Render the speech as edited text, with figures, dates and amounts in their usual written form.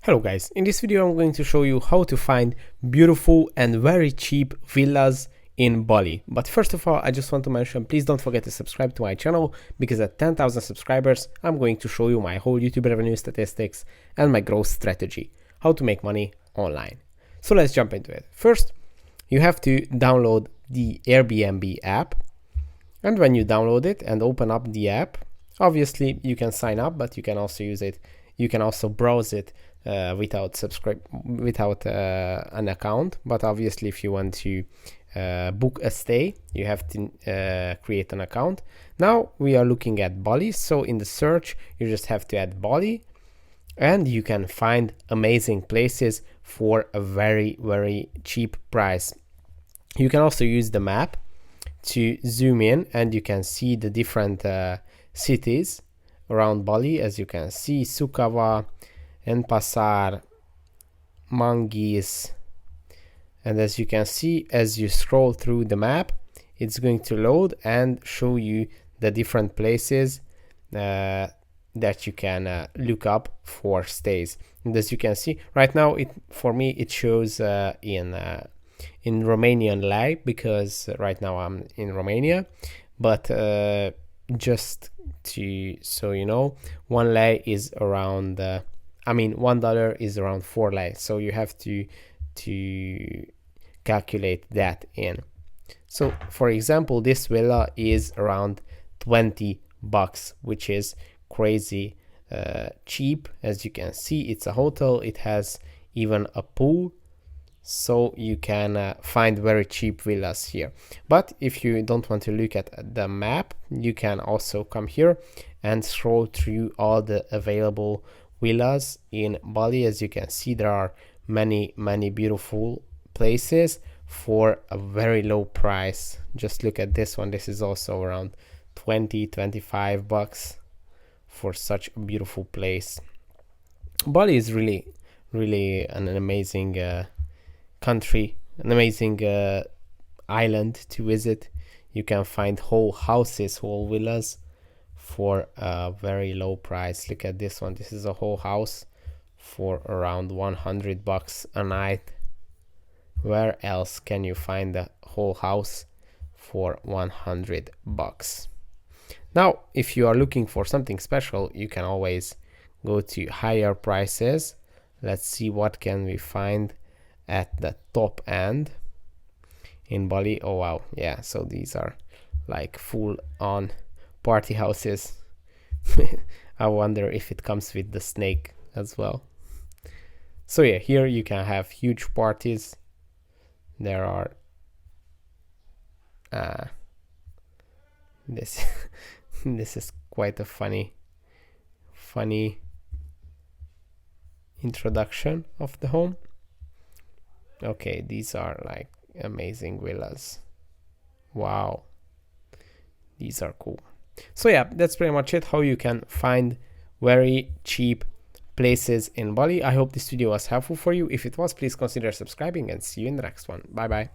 Hello guys, in this video I'm going to show you how to find beautiful and very cheap villas in Bali. But first of all, I just want to mention, please don't forget to subscribe to my channel, because at 10,000 subscribers I'm going to show you my whole YouTube revenue statistics and my growth strategy, how to make money online. So let's jump into it. First, you have to download the Airbnb app, and when you download it and open up the app, obviously you can sign up, but you can also use it, you can also browse it without an account. But obviously if you want to book a stay, you have to create an account. Now we are looking at Bali, so in the search you just have to add Bali, and you can find amazing places for a very cheap price. You can also use the map to zoom in, and you can see the different cities around Bali. As you can see, Sukawa, Denpasar, Manggis, and as you can see, as you scroll through the map, it's going to load and show you the different places that you can look up for stays. And as you can see right now, for me it shows in Romanian lei, because right now I'm in Romania. But just so you know, one lei is around $1 is around 4 lei, so you have to calculate that in. So for example, this villa is around 20 bucks, which is crazy cheap. As you can see, it's a hotel, it has even a pool, so you can find very cheap villas here. But if you don't want to look at the map, you can also come here and scroll through all the available villas in Bali. As you can see, there are many beautiful places for a very low price. Just look at this one. This is also around 20-25 bucks for such a beautiful place. Bali is really an amazing country, an amazing island to visit. You can find whole houses, whole villas for a very low price. Look at this one. This is a whole house for around 100 bucks a night. Where else can you find a whole house for 100 bucks? Now, if you are looking for something special, you can always go to higher prices. Let's see what can we find at the top end in Bali. Oh wow, yeah, so these are like full on party houses. I wonder if it comes with the snake as well. So yeah, here you can have huge parties. There are this is quite a funny introduction of the home. Okay, these are like amazing villas. Wow, these are cool. So yeah, that's pretty much it, how you can find very cheap places in Bali. I hope this video was helpful for you. If it was, please consider subscribing, and see you in the next one. Bye bye.